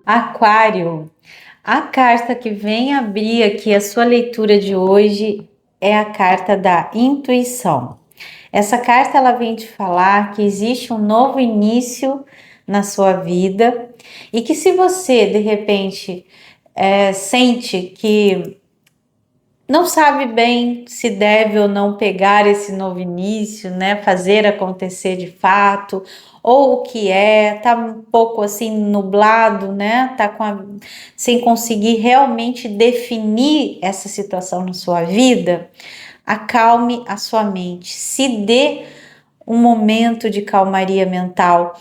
Aquário, a carta que vem abrir aqui a sua leitura de hoje é a carta da intuição. Essa carta ela vem te falar que existe um novo início na sua vida e que se você de repente sente que não sabe bem se deve ou não pegar esse novo início, né? Fazer acontecer de fato, ou o que tá um pouco assim nublado, né? Sem conseguir realmente definir essa situação na sua vida. Acalme a sua mente, se dê um momento de calmaria mental.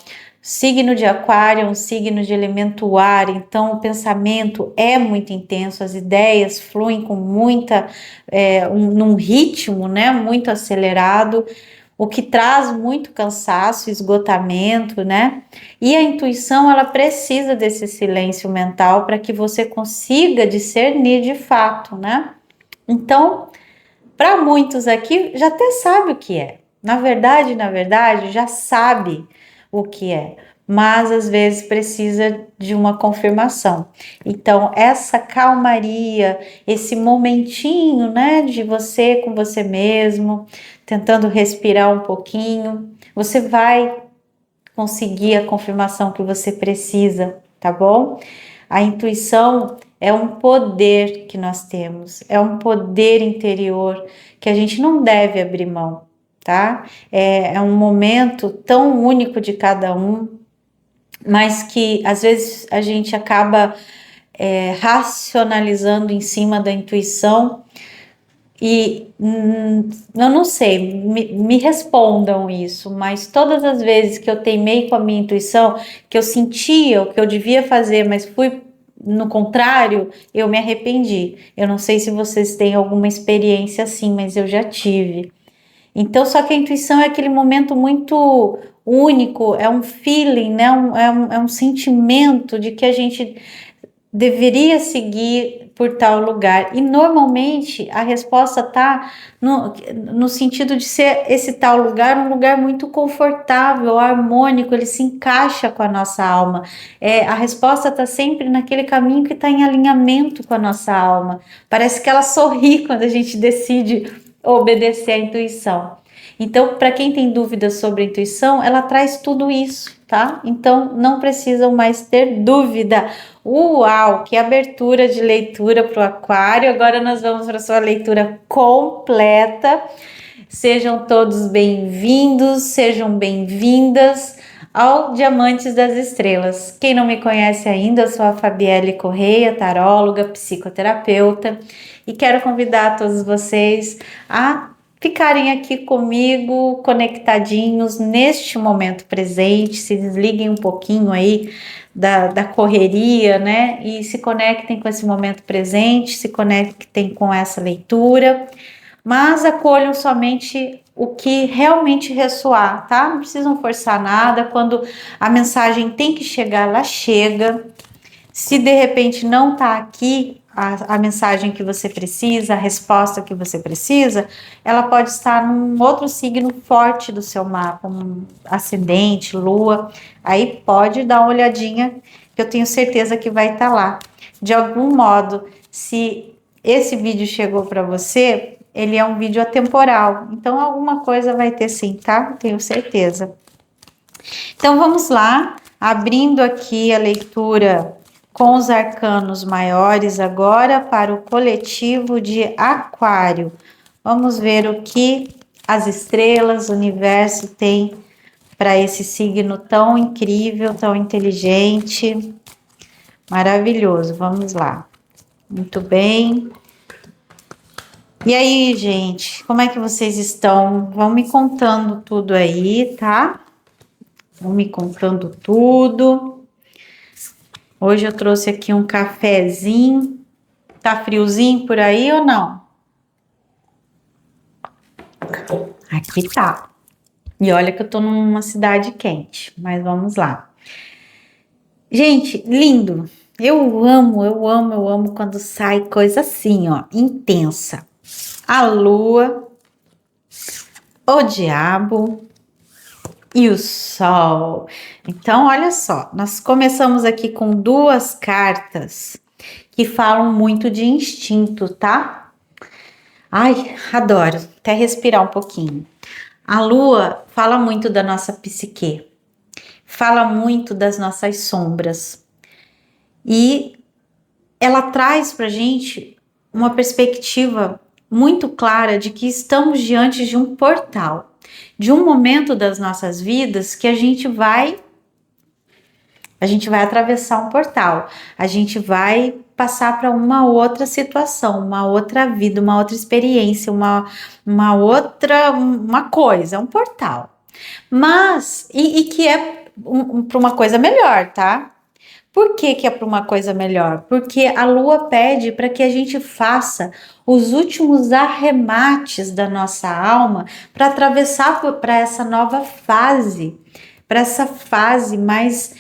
Signo de Aquário é um signo de elemento ar, então o pensamento é muito intenso, as ideias fluem com num ritmo, né, muito acelerado, o que traz muito cansaço, esgotamento, né? E a intuição, ela precisa desse silêncio mental para que você consiga discernir de fato, né? Então, para muitos aqui já até sabe o que é. Na verdade, já sabe o que é, mas às vezes precisa de uma confirmação. Então, essa calmaria, esse momentinho, né, de você com você mesmo, tentando respirar um pouquinho, você vai conseguir a confirmação que você precisa, tá bom? A intuição é um poder que nós temos, é um poder interior que a gente não deve abrir mão, tá? É um momento tão único de cada um, mas que às vezes a gente acaba racionalizando em cima da intuição e eu não sei, me respondam isso, mas todas as vezes que eu teimei com a minha intuição, que eu sentia o que eu devia fazer, mas fui no contrário, eu me arrependi. Eu não sei se vocês têm alguma experiência assim, mas eu já tive. Então, só que a intuição é aquele momento muito único, é um feeling, né? É um sentimento de que a gente deveria seguir por tal lugar. E normalmente a resposta está no sentido de ser esse tal lugar um lugar muito confortável, harmônico, ele se encaixa com a nossa alma. A resposta está sempre naquele caminho que está em alinhamento com a nossa alma. Parece que ela sorri quando a gente decide obedecer à intuição. Então, para quem tem dúvidas sobre a intuição, ela traz tudo isso, tá? Então, não precisam mais ter dúvida. Uau, que abertura de leitura para o Aquário. Agora nós vamos para a sua leitura completa. Sejam todos bem-vindos, sejam bem-vindas ao Diamantes das Estrelas. Quem não me conhece ainda, eu sou a Fabielle Correia, taróloga, psicoterapeuta, e quero convidar todos vocês a ficarem aqui comigo, conectadinhos neste momento presente, se desliguem um pouquinho aí da correria, né? E se conectem com esse momento presente, se conectem com essa leitura, mas acolham somente o que realmente ressoar, tá? Não precisam forçar nada, quando a mensagem tem que chegar, ela chega. Se de repente não está aqui a mensagem que você precisa, a resposta que você precisa, ela pode estar num outro signo forte do seu mapa, um ascendente, lua. Aí pode dar uma olhadinha, que eu tenho certeza que vai estar lá. De algum modo, se esse vídeo chegou para você, ele é um vídeo atemporal. Então, alguma coisa vai ter sim, tá? Tenho certeza. Então, vamos lá, abrindo aqui a leitura com os arcanos maiores agora para o coletivo de Aquário. Vamos ver o que as estrelas, o universo tem para esse signo tão incrível, tão inteligente, maravilhoso. Vamos lá. Muito bem. E aí, gente, como é que vocês estão? Vão me contando tudo aí, tá? Vão me contando tudo. Hoje eu trouxe aqui um cafezinho. Tá friozinho por aí ou não? Aqui tá. E olha que eu tô numa cidade quente, mas vamos lá. Gente, lindo. Eu amo quando sai coisa assim, ó, intensa. A lua, o diabo, e o Sol. Então, olha só, nós começamos aqui com duas cartas que falam muito de instinto, tá? Ai, adoro. Até respirar um pouquinho. A Lua fala muito da nossa psique, fala muito das nossas sombras e ela traz pra gente uma perspectiva muito clara de que estamos diante de um portal, de um momento das nossas vidas que a gente vai atravessar um portal, a gente vai passar para uma outra situação, uma outra vida, uma outra experiência, uma outra uma coisa, um portal. Mas, e que é para uma coisa melhor, tá? Por que que é para uma coisa melhor? Porque a Lua pede para que a gente faça os últimos arremates da nossa alma para atravessar para essa nova fase, para essa fase mais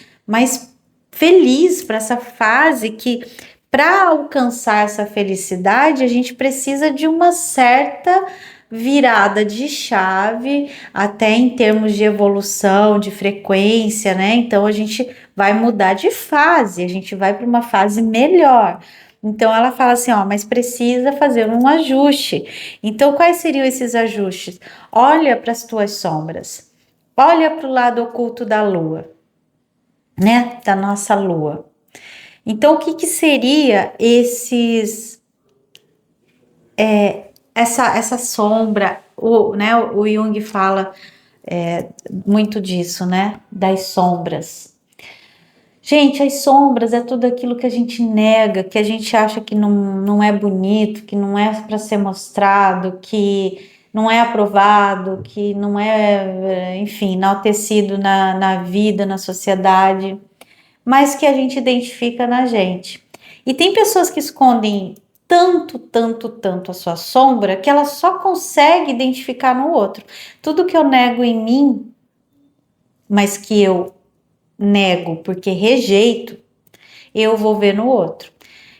feliz, para essa fase que, para alcançar essa felicidade, a gente precisa de uma certa virada de chave, até em termos de evolução, de frequência, né? Então a gente vai mudar de fase, a gente vai para uma fase melhor. Então ela fala assim, ó, mas precisa fazer um ajuste. Então quais seriam esses ajustes? Olha para as tuas sombras. Olha para o lado oculto da lua, né? Da nossa lua. Então o que que seria essa sombra? O Jung fala muito disso, né? Das sombras. Gente, as sombras é tudo aquilo que a gente nega, que a gente acha que não é bonito, que não é para ser mostrado, que não é aprovado, que não é, enfim, enaltecido na vida, na sociedade, mas que a gente identifica na gente. E tem pessoas que escondem tanto a sua sombra que ela só consegue identificar no outro. Tudo que eu nego em mim, mas que eu nego porque rejeito, eu vou ver no outro.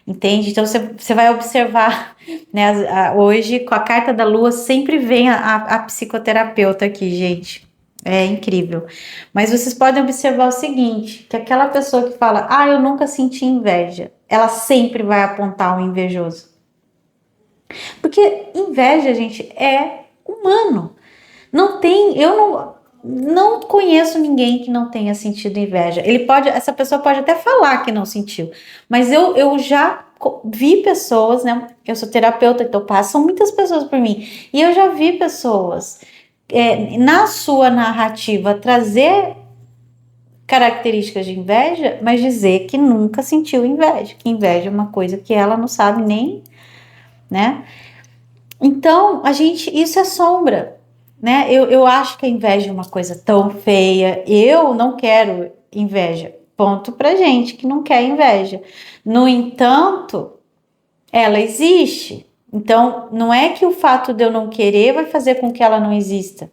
Entende? Então você vai observar, né? Hoje, com a carta da lua, sempre vem a psicoterapeuta aqui, gente. É incrível. Mas vocês podem observar o seguinte: que aquela pessoa que fala, eu nunca senti inveja, ela sempre vai apontar o invejoso. Porque inveja, gente, é humano. Não tem, eu não conheço ninguém que não tenha sentido inveja. Essa pessoa pode até falar que não sentiu, mas eu já vi pessoas, né? Eu sou terapeuta, então passam muitas pessoas por mim, e eu já vi pessoas na sua narrativa trazer características de inveja, mas dizer que nunca sentiu inveja, que inveja é uma coisa que ela não sabe nem, né? Então, isso é sombra, né? Eu acho que a inveja é uma coisa tão feia. Eu não quero inveja. Ponto pra gente que não quer inveja. No entanto, ela existe. Então, não é que o fato de eu não querer vai fazer com que ela não exista.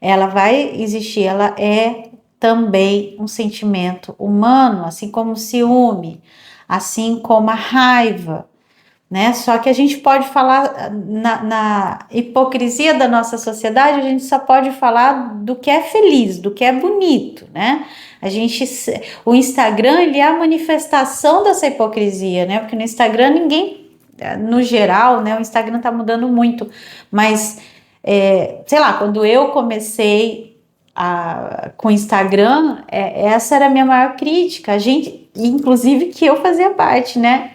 Ela vai existir, ela é também um sentimento humano, assim como o ciúme, assim como a raiva, né? Só que a gente pode falar na hipocrisia da nossa sociedade, a gente só pode falar do que é feliz, do que é bonito, né? O Instagram, ele é a manifestação dessa hipocrisia, né? Porque no Instagram ninguém, no geral, né? O Instagram tá mudando muito, mas sei lá, quando eu comecei com o Instagram, essa era a minha maior crítica, a gente, inclusive que eu fazia parte, né?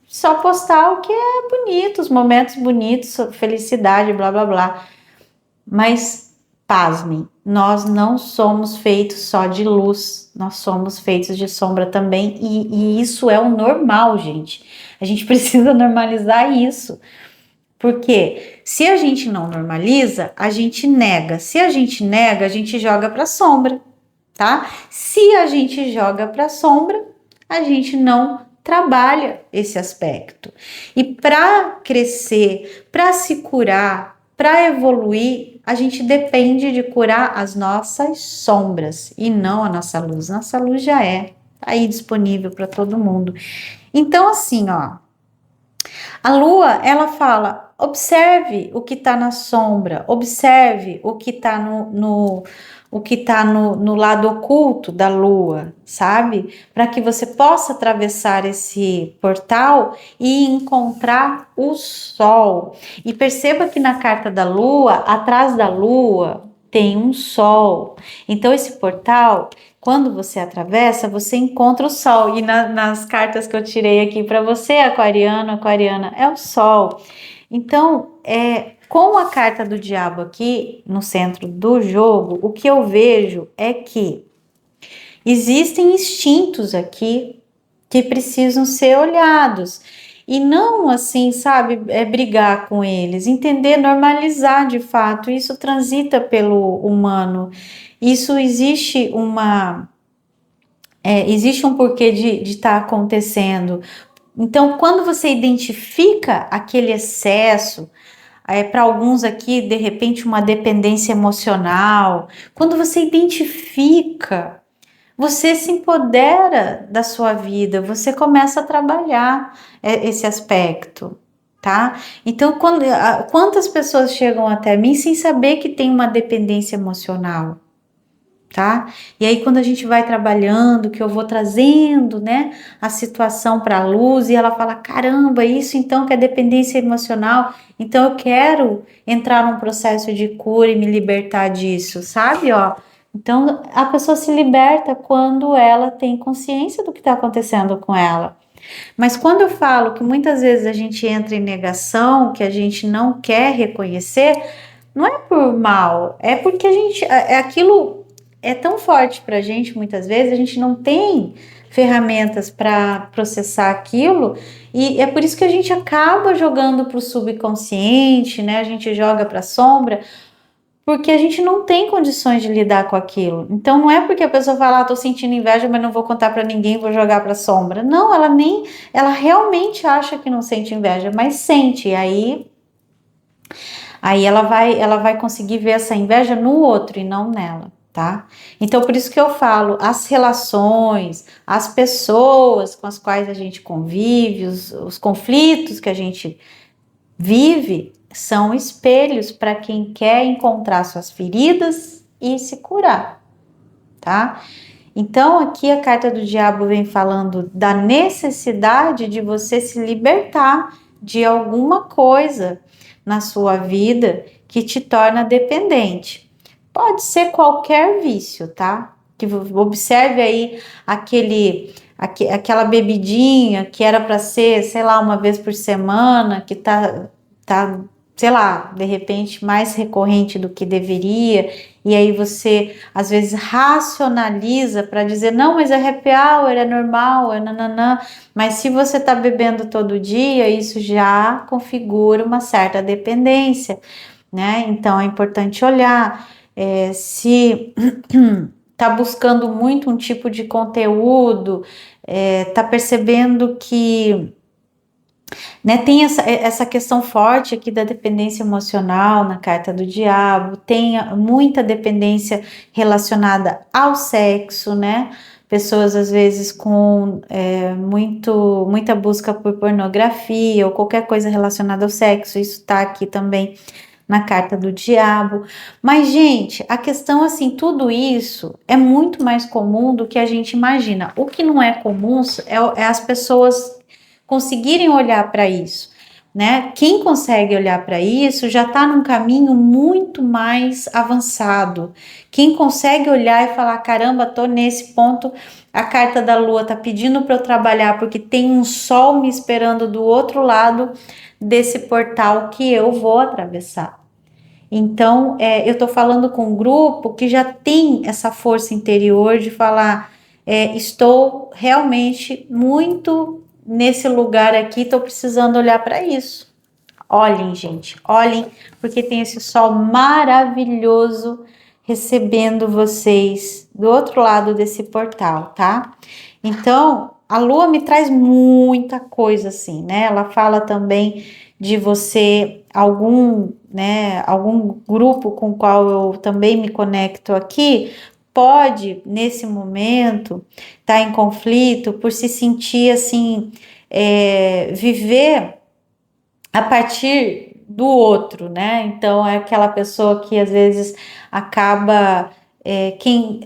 Só postar o que é bonito, os momentos bonitos, felicidade, blá blá blá. Mas, pasmem, nós não somos feitos só de luz, nós somos feitos de sombra também, e isso é o normal, gente. A gente precisa normalizar isso. Porque se a gente não normaliza, a gente nega. Se a gente nega, a gente joga para sombra, tá? Se a gente joga para sombra, a gente não trabalha esse aspecto. E para crescer, para se curar, para evoluir, a gente depende de curar as nossas sombras e não a nossa luz. Nossa luz já é aí disponível para todo mundo. Então, assim, ó, a lua, ela fala, observe o que está na sombra, observe o que está o que está no lado oculto da lua, sabe? Para que você possa atravessar esse portal e encontrar o sol. E perceba que na carta da lua, atrás da lua, tem um sol. Então, esse portal, quando você atravessa, você encontra o sol. E nas cartas que eu tirei aqui para você, aquariano, aquariana, é o sol. Então, com a carta do diabo aqui no centro do jogo, o que eu vejo é que existem instintos aqui que precisam ser olhados. E não assim, sabe, brigar com eles, entender, normalizar de fato. Isso transita pelo humano. Isso existe existe um porquê de estar acontecendo. Então, quando você identifica aquele excesso, para alguns aqui, de repente, uma dependência emocional, quando você identifica, você se empodera da sua vida, você começa a trabalhar esse aspecto, tá? Então, quantas pessoas chegam até mim sem saber que tem uma dependência emocional? Tá? E aí quando a gente vai trabalhando, que eu vou trazendo, né, a situação para a luz e ela fala, caramba, isso então que é dependência emocional, então eu quero entrar num processo de cura e me libertar disso, sabe, ó? Então a pessoa se liberta quando ela tem consciência do que está acontecendo com ela. Mas quando eu falo que muitas vezes a gente entra em negação, que a gente não quer reconhecer, não é por mal, é porque a gente, aquilo é tão forte para a gente, muitas vezes, a gente não tem ferramentas para processar aquilo, e é por isso que a gente acaba jogando para o subconsciente, né? A gente joga para a sombra, porque a gente não tem condições de lidar com aquilo. Então não é porque a pessoa fala, tô sentindo inveja, mas não vou contar para ninguém, vou jogar para a sombra. Não, ela realmente acha que não sente inveja, mas sente, e aí ela vai conseguir ver essa inveja no outro e não nela, tá? Então, por isso que eu falo, as relações, as pessoas com as quais a gente convive, os conflitos que a gente vive, são espelhos para quem quer encontrar suas feridas e se curar, tá? Então, aqui a carta do diabo vem falando da necessidade de você se libertar de alguma coisa na sua vida que te torna dependente. Pode ser qualquer vício, tá? Que observe aí aquela bebidinha que era para ser, sei lá, uma vez por semana, que tá, sei lá, de repente mais recorrente do que deveria, e aí você às vezes racionaliza para dizer, não, mas é happy hour, é normal, é nananã, mas se você tá bebendo todo dia, isso já configura uma certa dependência, né? Então é importante olhar se tá buscando muito um tipo de conteúdo, tá percebendo que, né, tem essa questão forte aqui da dependência emocional na carta do diabo, tem muita dependência relacionada ao sexo, né? Pessoas às vezes com muita busca por pornografia ou qualquer coisa relacionada ao sexo, isso tá aqui também na carta do diabo. Mas, gente, a questão assim, tudo isso é muito mais comum do que a gente imagina. O que não é comum é as pessoas conseguirem olhar para isso, né? Quem consegue olhar para isso já está num caminho muito mais avançado. Quem consegue olhar e falar, caramba, tô nesse ponto, a carta da lua tá pedindo para eu trabalhar porque tem um sol me esperando do outro lado desse portal que eu vou atravessar. Então, eu estou falando com um grupo que já tem essa força interior de falar, estou realmente muito nesse lugar aqui, estou precisando olhar para isso. Olhem, gente, olhem, porque tem esse sol maravilhoso recebendo vocês do outro lado desse portal, tá? Então, a lua me traz muita coisa assim, né? Ela fala também de você, algum grupo com o qual eu também me conecto aqui, pode, nesse momento, estar em conflito por se sentir assim, viver a partir do outro, né? Então é aquela pessoa que às vezes acaba quem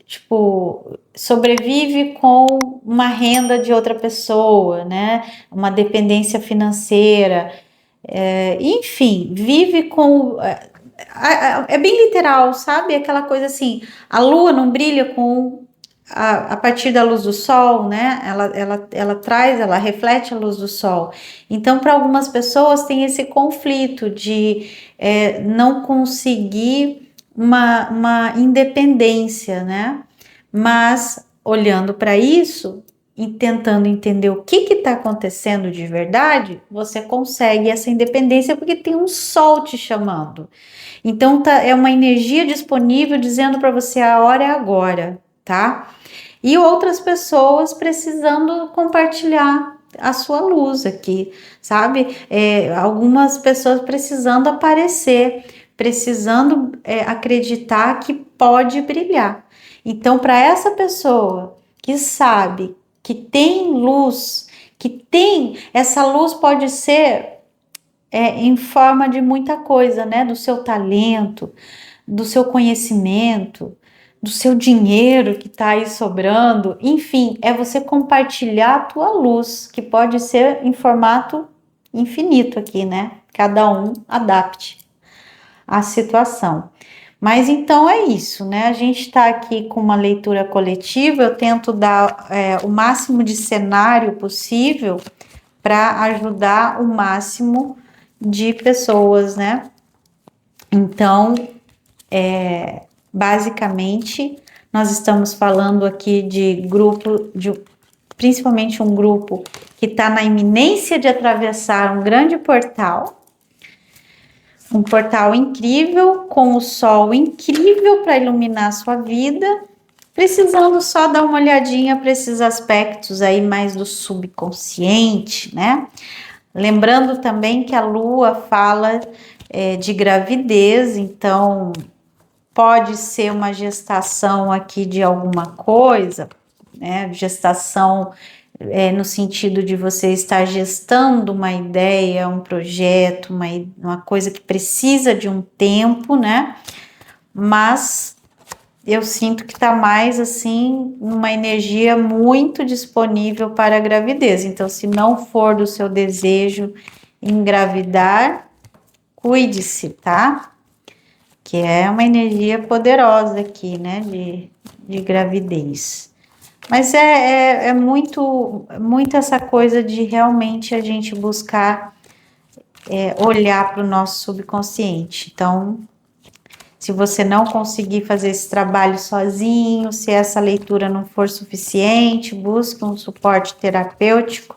tipo, sobrevive com uma renda de outra pessoa, né? Uma dependência financeira, enfim, vive com. É bem literal, sabe? Aquela coisa assim: a lua não brilha com. A partir da luz do sol, né? Ela reflete a luz do sol. Então, para algumas pessoas, tem esse conflito de não conseguir uma independência, né? Mas olhando para isso e tentando entender o que está acontecendo de verdade, você consegue essa independência porque tem um sol te chamando. Então é uma energia disponível dizendo para você a hora é agora, tá? E outras pessoas precisando compartilhar a sua luz aqui, sabe? Algumas pessoas precisando aparecer, precisando acreditar que pode brilhar. Então, para essa pessoa que sabe que tem luz, que tem, essa luz pode ser em forma de muita coisa, né? Do seu talento, do seu conhecimento, do seu dinheiro que está aí sobrando, enfim, é você compartilhar a tua luz, que pode ser em formato infinito aqui, né? Cada um adapte a situação. Mas então é isso, né? A gente está aqui com uma leitura coletiva, eu tento dar o máximo de cenário possível para ajudar o máximo de pessoas, né? Então, basicamente, nós estamos falando aqui de grupo, principalmente um grupo que está na iminência de atravessar um grande portal. Um portal incrível, com o sol incrível para iluminar a sua vida, precisando só dar uma olhadinha para esses aspectos aí mais do subconsciente, né? Lembrando também que a Lua fala de gravidez, então pode ser uma gestação aqui de alguma coisa, né? Gestação no sentido de você estar gestando uma ideia, um projeto, uma coisa que precisa de um tempo, né? Mas eu sinto que tá mais assim, uma energia muito disponível para a gravidez. Então, se não for do seu desejo engravidar, cuide-se, tá? Que é uma energia poderosa aqui, né? De gravidez. Mas é muito essa coisa de realmente a gente buscar olhar para o nosso subconsciente. Então, se você não conseguir fazer esse trabalho sozinho, se essa leitura não for suficiente, busque um suporte terapêutico,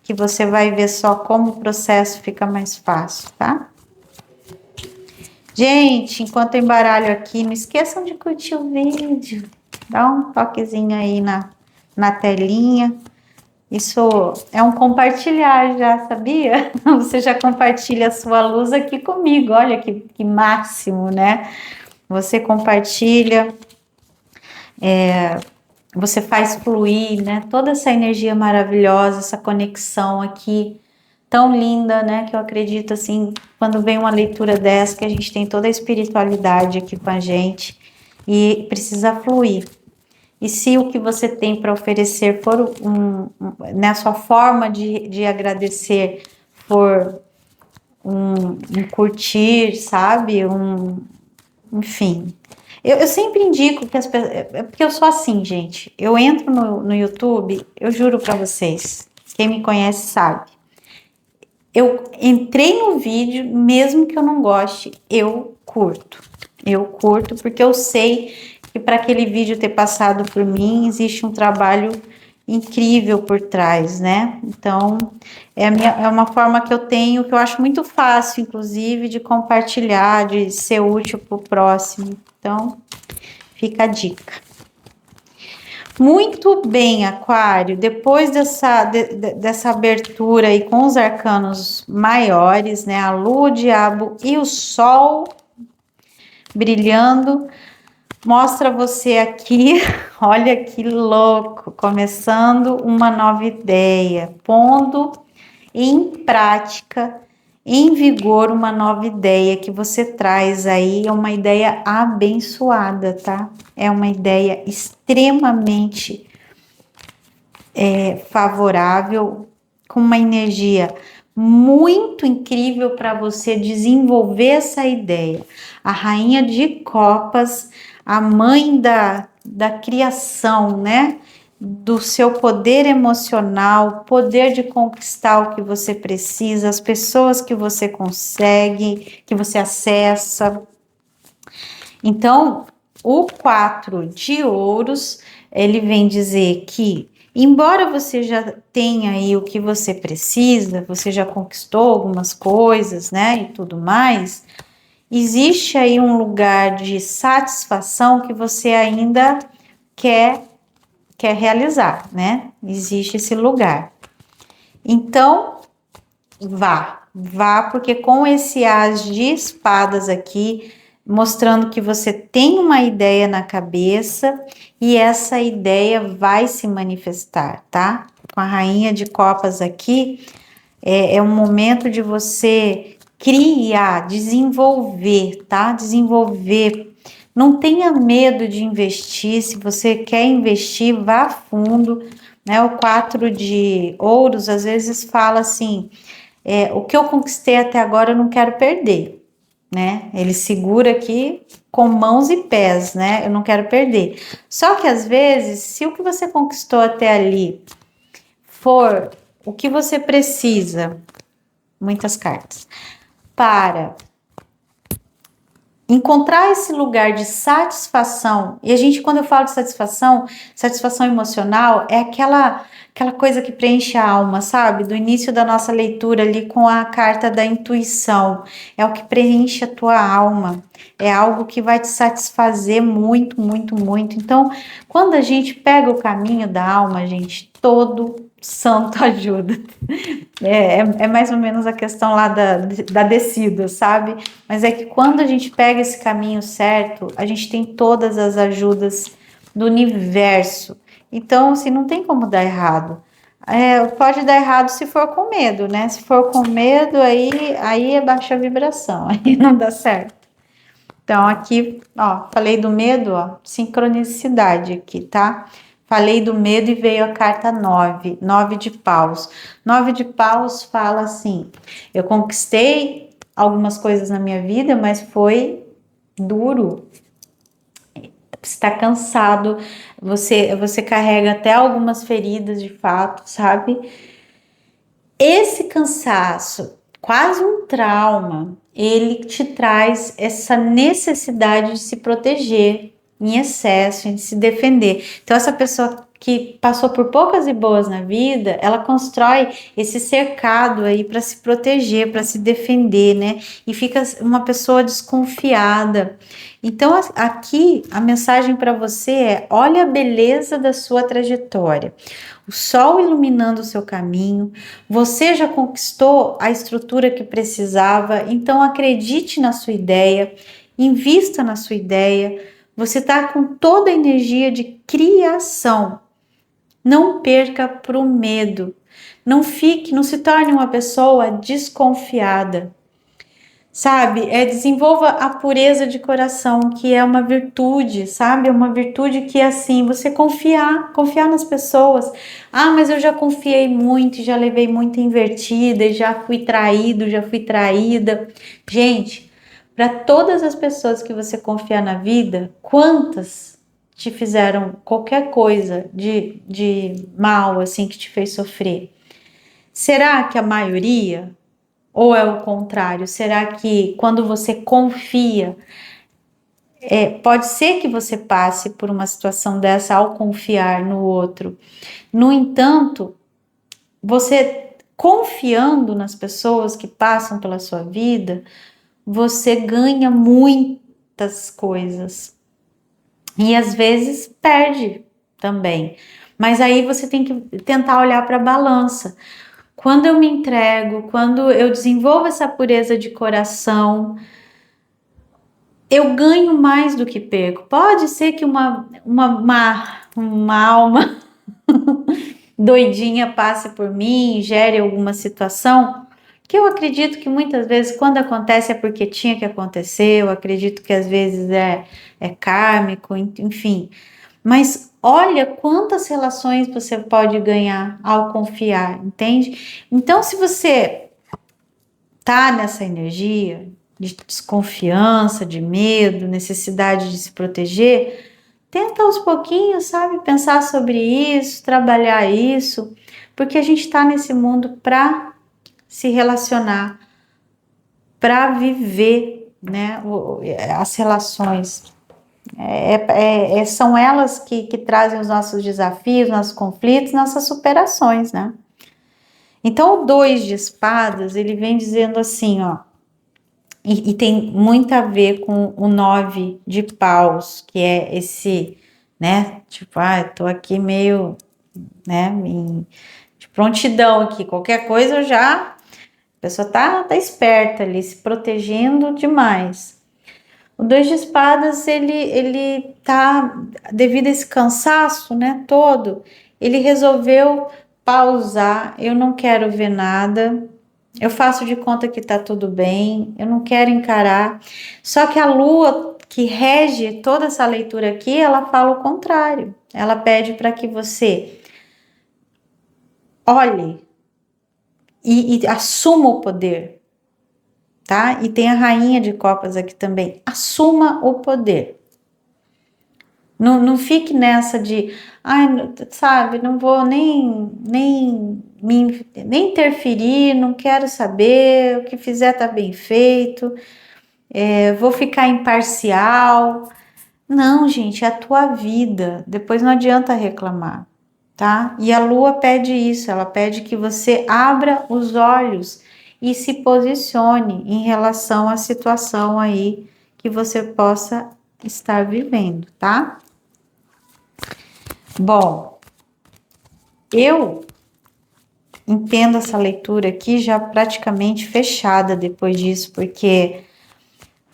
que você vai ver só como o processo fica mais fácil, tá? Gente, enquanto eu embaralho aqui, não esqueçam de curtir o vídeo. Dá um toquezinho aí na telinha. Isso é um compartilhar já, sabia? Você já compartilha a sua luz aqui comigo. Olha que máximo, né? Você compartilha, você faz fluir, né? Toda essa energia maravilhosa, essa conexão aqui tão linda, né? Que eu acredito, assim, quando vem uma leitura dessa, que a gente tem toda a espiritualidade aqui com a gente e precisa fluir. E se o que você tem para oferecer for né, sua forma de agradecer for um curtir, sabe? Enfim. Eu sempre indico que as pessoas. Porque eu sou assim, gente. Eu entro no YouTube, eu juro para vocês. Quem me conhece sabe. Eu entrei no vídeo, mesmo que eu não goste, eu curto. Eu curto porque eu sei que para aquele vídeo ter passado por mim, existe um trabalho incrível por trás, né? Então, é uma forma que eu tenho, que eu acho muito fácil, inclusive, de compartilhar, de ser útil para o próximo. Então, fica a dica. Muito bem, Aquário, depois dessa abertura aí com os arcanos maiores, né? A Lua, o Diabo e o Sol brilhando, mostra você aqui, olha que louco, começando uma nova ideia, pondo em prática em vigor uma nova ideia que você traz aí, é uma ideia abençoada, tá? É uma ideia extremamente favorável, com uma energia muito incrível para você desenvolver essa ideia. A rainha de copas, a mãe da criação, né? Do seu poder emocional, poder de conquistar o que você precisa, as pessoas que você consegue, que você acessa. Então, o 4 de ouros, ele vem dizer que, embora você já tenha aí o que você precisa, você já conquistou algumas coisas, né, e tudo mais, existe aí um lugar de satisfação que você ainda quer realizar, né? Existe esse lugar. Então, vá, porque com esse as de espadas aqui, mostrando que você tem uma ideia na cabeça e essa ideia vai se manifestar, tá? Com a rainha de copas aqui, é um momento de você criar, desenvolver, tá? Desenvolver. Não tenha medo de investir. Se você quer investir, vá a fundo, né? O 4 de ouros às vezes fala assim: o que eu conquistei até agora eu não quero perder, né? Ele segura aqui com mãos e pés, né? Eu não quero perder. Só que às vezes, se o que você conquistou até ali for o que você precisa, muitas cartas, para encontrar esse lugar de satisfação, e a gente, quando eu falo de satisfação, satisfação emocional, é aquela coisa que preenche a alma, sabe? Do início da nossa leitura ali com a carta da intuição, é o que preenche a tua alma, é algo que vai te satisfazer muito, muito, muito. Então, quando a gente pega o caminho da alma, gente, todo santo ajuda. É mais ou menos a questão lá da descida, sabe? Mas é que quando a gente pega esse caminho certo, a gente tem todas as ajudas do universo. Então, assim, não tem como dar errado. Pode dar errado se for com medo, né? Se for com medo, aí é baixa vibração, aí não dá certo. Então, aqui, ó, falei do medo, ó, sincronicidade aqui, tá? Falei do medo e veio a carta 9, 9 de paus. 9 de paus fala assim: eu conquistei algumas coisas na minha vida, mas foi duro. Você está cansado, você carrega até algumas feridas de fato, sabe? Esse cansaço, quase um trauma, ele te traz essa necessidade de se proteger em excesso, de se defender. Então, essa pessoa que passou por poucas e boas na vida, ela constrói esse cercado aí para se proteger, para se defender, né? E fica uma pessoa desconfiada. Então, aqui a mensagem para você é: olha a beleza da sua trajetória. O sol iluminando o seu caminho, você já conquistou a estrutura que precisava, então acredite na sua ideia, invista na sua ideia. Você está com toda a energia de criação. Não perca para o medo. Não se torne uma pessoa desconfiada. Sabe, desenvolva a pureza de coração, que é uma virtude, sabe? É uma virtude que, assim, você confiar nas pessoas. Ah, mas eu já confiei muito, já levei muita invertida, já fui traído, já fui traída. Gente, para todas as pessoas que você confiar na vida, quantas te fizeram qualquer coisa de mal, assim, que te fez sofrer? Será que a maioria? Ou é o contrário? Será que quando você confia, pode ser que você passe por uma situação dessa ao confiar no outro? No entanto, você confiando nas pessoas que passam pela sua vida, você ganha muitas coisas. E às vezes perde também. Mas aí você tem que tentar olhar para a balança. Quando eu me entrego, quando eu desenvolvo essa pureza de coração, eu ganho mais do que perco. Pode ser que uma alma doidinha passe por mim, gere alguma situação que eu acredito que muitas vezes quando acontece é porque tinha que acontecer, eu acredito que às vezes é kármico, enfim. Mas olha quantas relações você pode ganhar ao confiar, entende? Então, se você tá nessa energia de desconfiança, de medo, necessidade de se proteger, tenta aos pouquinhos, sabe, pensar sobre isso, trabalhar isso, porque a gente está nesse mundo para se relacionar, para viver, né, as relações. São elas que trazem os nossos desafios, nossos conflitos, nossas superações, né? Então, o 2 de espadas, ele vem dizendo assim, ó, e tem muito a ver com o 9 de paus, que é esse, né, tipo, tô aqui meio, né, de prontidão aqui, qualquer coisa eu já, a pessoa tá esperta ali, se protegendo demais. O 2 de espadas, ele tá, devido a esse cansaço, né, todo, ele resolveu pausar, eu não quero ver nada, eu faço de conta que tá tudo bem, eu não quero encarar. Só que a lua que rege toda essa leitura aqui, ela fala o contrário. Ela pede para que você olhe e assuma o poder, tá? E tem a rainha de copas aqui também. Assuma o poder. Não fique nessa de, sabe, não vou nem interferir, não quero saber, o que fizer tá bem feito, vou ficar imparcial. Não, gente, é a tua vida, depois não adianta reclamar, tá? E a lua pede isso, ela pede que você abra os olhos e se posicione em relação à situação aí que você possa estar vivendo, tá? Bom, eu entendo essa leitura aqui já praticamente fechada depois disso, porque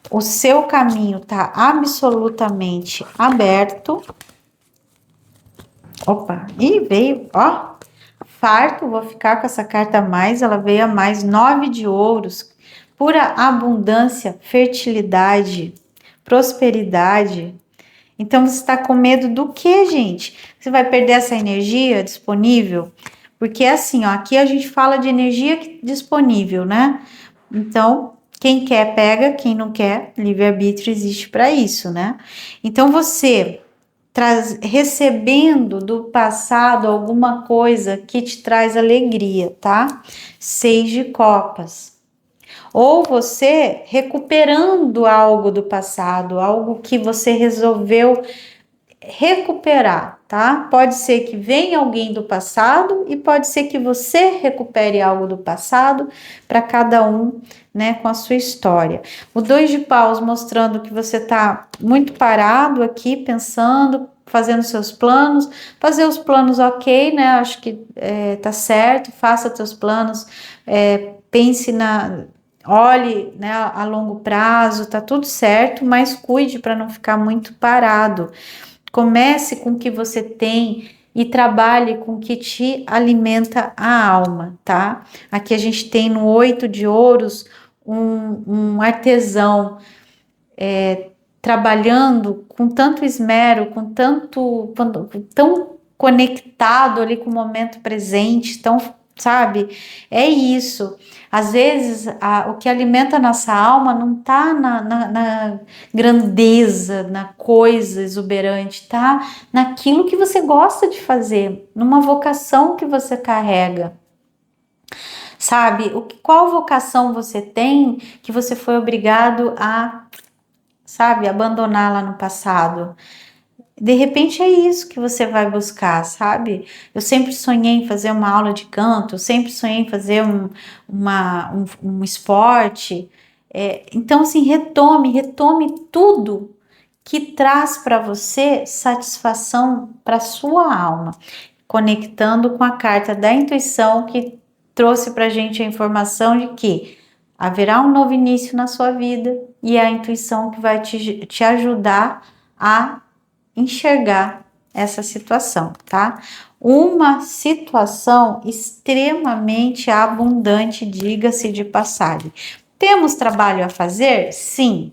o seu caminho está absolutamente aberto. Opa, e veio, ó, farto, vou ficar com essa carta a mais, ela veio a mais, 9 de ouros, pura abundância, fertilidade, prosperidade. Então, você está com medo do que, gente? Você vai perder essa energia disponível? Porque assim, ó, aqui a gente fala de energia disponível, né? Então, quem quer pega, quem não quer, livre-arbítrio existe para isso, né? Então, você recebendo do passado alguma coisa que te traz alegria, tá? 6 de copas. Ou você recuperando algo do passado, algo que você resolveu recuperar, tá? Pode ser que venha alguém do passado e pode ser que você recupere algo do passado, para cada um, né, com a sua história. O 2 de paus mostrando que você tá muito parado aqui, pensando, fazendo seus planos, fazer os planos ok, né? Acho que tá certo, faça teus planos, pense olhe, né, a longo prazo, tá tudo certo, mas cuide para não ficar muito parado. Comece com o que você tem e trabalhe com o que te alimenta a alma, tá? Aqui a gente tem no 8 de ouros um artesão trabalhando com tanto esmero, tão conectado ali com o momento presente, tão, sabe? É isso. Às vezes, o que alimenta a nossa alma não tá na grandeza, na coisa exuberante, tá naquilo que você gosta de fazer, numa vocação que você carrega. Sabe? Qual vocação você tem que você foi obrigado a, sabe, abandonar lá no passado? De repente é isso que você vai buscar, sabe? Eu sempre sonhei em fazer uma aula de canto, eu sempre sonhei em fazer um esporte. Então, assim, retome tudo que traz para você satisfação para sua alma, conectando com a carta da intuição que trouxe para a gente a informação de que haverá um novo início na sua vida e é a intuição que vai te ajudar a enxergar essa situação, tá? Uma situação extremamente abundante, diga-se de passagem. Temos trabalho a fazer? Sim,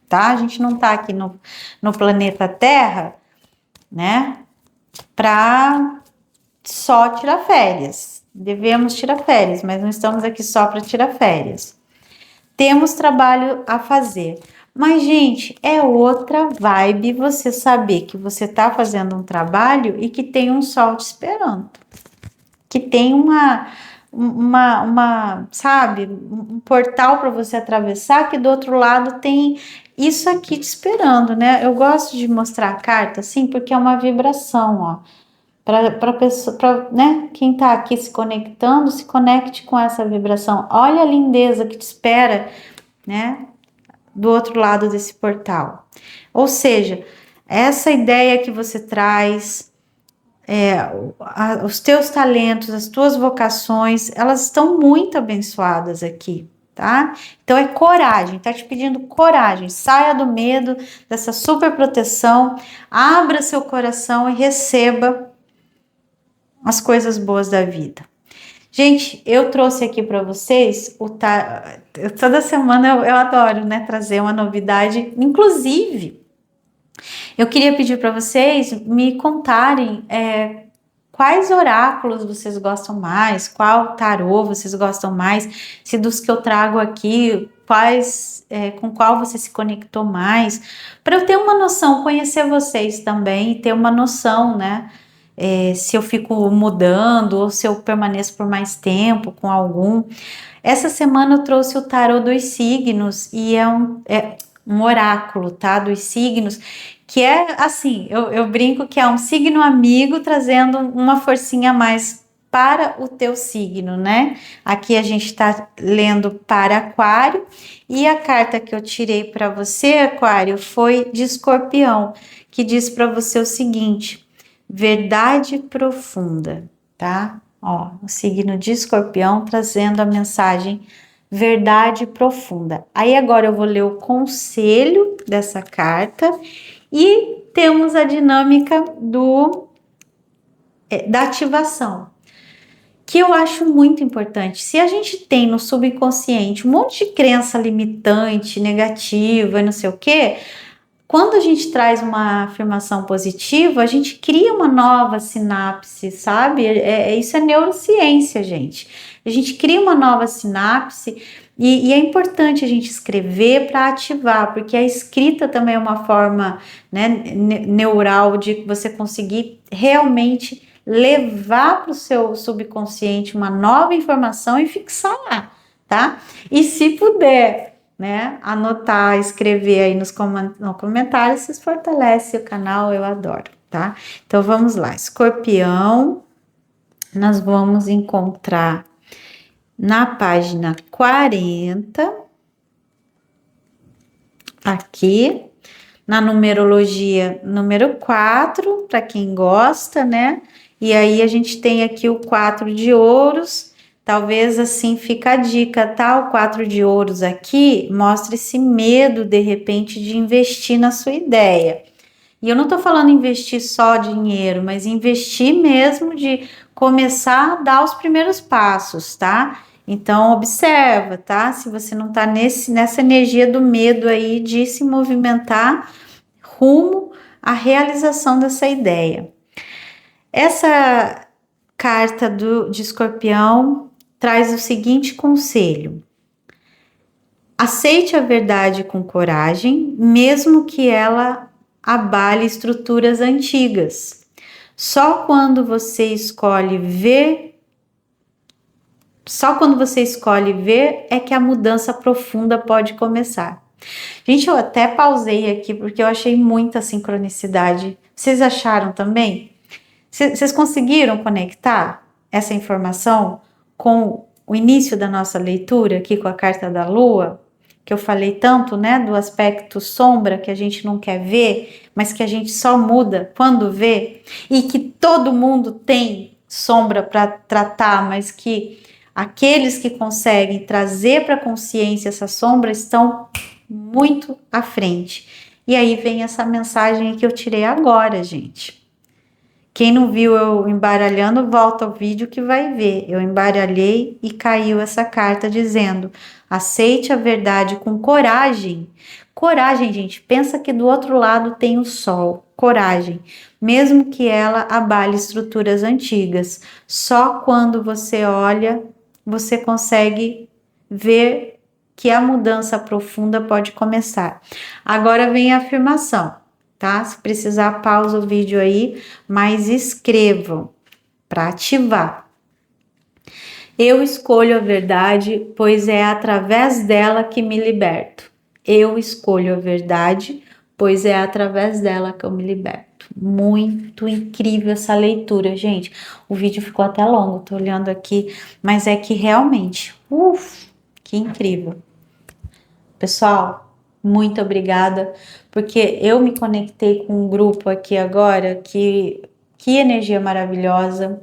tá? A gente não tá aqui no planeta Terra, né? Para só tirar férias. Devemos tirar férias, mas não estamos aqui só para tirar férias. Temos trabalho a fazer. Mas, gente, é outra vibe você saber que você está fazendo um trabalho e que tem um sol te esperando. Que tem sabe, um portal para você atravessar, que do outro lado tem isso aqui te esperando, né? Eu gosto de mostrar a carta assim, porque é uma vibração, ó. Para pessoa, né? Quem tá aqui se conectando, se conecte com essa vibração. Olha a lindeza que te espera, né? Do outro lado desse portal. Ou seja, essa ideia que você traz, os teus talentos, as tuas vocações, elas estão muito abençoadas aqui, tá? Então é coragem, tá te pedindo coragem, saia do medo, dessa super proteção, abra seu coração e receba as coisas boas da vida. Gente, eu trouxe aqui para vocês toda semana eu adoro, né, trazer uma novidade. Inclusive, eu queria pedir para vocês me contarem quais oráculos vocês gostam mais, qual tarô vocês gostam mais, se dos que eu trago aqui, com qual você se conectou mais, para eu ter uma noção, conhecer vocês também e ter uma noção, né? Se eu fico mudando ou se eu permaneço por mais tempo com algum. Essa semana eu trouxe o tarô dos signos e é um oráculo, tá? Dos signos, que é assim, eu brinco que é um signo amigo trazendo uma forcinha a mais para o teu signo, né? Aqui a gente tá lendo para Aquário e a carta que eu tirei para você, Aquário, foi de Escorpião, que diz para você o seguinte: verdade profunda, tá? Ó, o signo de Escorpião trazendo a mensagem verdade profunda. Aí agora eu vou ler o conselho dessa carta e temos a dinâmica da ativação, que eu acho muito importante. Se a gente tem no subconsciente um monte de crença limitante, negativa e não sei o quê, quando a gente traz uma afirmação positiva, a gente cria uma nova sinapse, sabe? Isso é neurociência, gente. A gente cria uma nova sinapse e é importante a gente escrever para ativar, porque a escrita também é uma forma, né, neural de você conseguir realmente levar para o seu subconsciente uma nova informação e fixar lá, tá? E se puder, né, anotar, escrever aí no comentário, isso fortalece o canal, eu adoro, tá? Então vamos lá, Escorpião, nós vamos encontrar na página 40, aqui, na numerologia número 4, para quem gosta, né? E aí a gente tem aqui o 4 de ouros. Talvez assim fica a dica, tá? O 4 de ouros aqui mostra esse medo, de repente, de investir na sua ideia. E eu não tô falando investir só dinheiro, mas investir mesmo de começar a dar os primeiros passos, tá? Então, observa, tá? Se você não tá nessa energia do medo aí de se movimentar rumo à realização dessa ideia. Essa carta de Escorpião traz o seguinte conselho: aceite a verdade com coragem, mesmo que ela abale estruturas antigas. Só quando você escolhe ver é que a mudança profunda pode começar. Gente, eu até pausei aqui porque eu achei muita sincronicidade. Vocês acharam também? Vocês conseguiram conectar essa informação com o início da nossa leitura aqui com a carta da Lua? Que eu falei tanto, né, do aspecto sombra que a gente não quer ver, mas que a gente só muda quando vê, e que todo mundo tem sombra para tratar, mas que aqueles que conseguem trazer para a consciência essa sombra estão muito à frente. E aí vem essa mensagem que eu tirei agora, gente. Quem não viu eu embaralhando, volta ao vídeo que vai ver. Eu embaralhei e caiu essa carta dizendo: aceite a verdade com coragem. Coragem, gente. Pensa que do outro lado tem o sol. Coragem. Mesmo que ela abale estruturas antigas. Só quando você olha, você consegue ver que a mudança profunda pode começar. Agora vem a afirmação, tá? Se precisar, pausa o vídeo aí, mas escrevam para ativar. Eu escolho a verdade, pois é através dela que me liberto. Eu escolho a verdade, pois é através dela que eu me liberto. Muito incrível essa leitura, gente. O vídeo ficou até longo, tô olhando aqui, mas é que realmente, que incrível. Pessoal, muito obrigada, porque eu me conectei com um grupo aqui agora, que energia maravilhosa,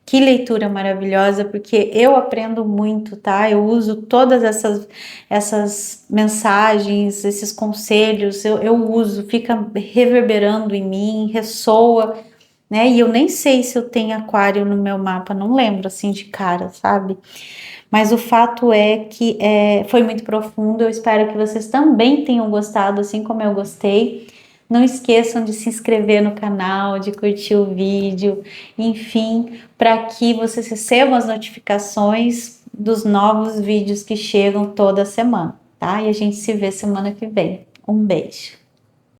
que leitura maravilhosa, porque eu aprendo muito, tá? Eu uso todas essas mensagens, esses conselhos, eu uso, fica reverberando em mim, ressoa, né? E eu nem sei se eu tenho aquário no meu mapa, não lembro assim de cara, sabe? Mas o fato é que foi muito profundo. Eu espero que vocês também tenham gostado, assim como eu gostei. Não esqueçam de se inscrever no canal, de curtir o vídeo, enfim, para que vocês recebam as notificações dos novos vídeos que chegam toda semana, tá? E a gente se vê semana que vem. Um beijo.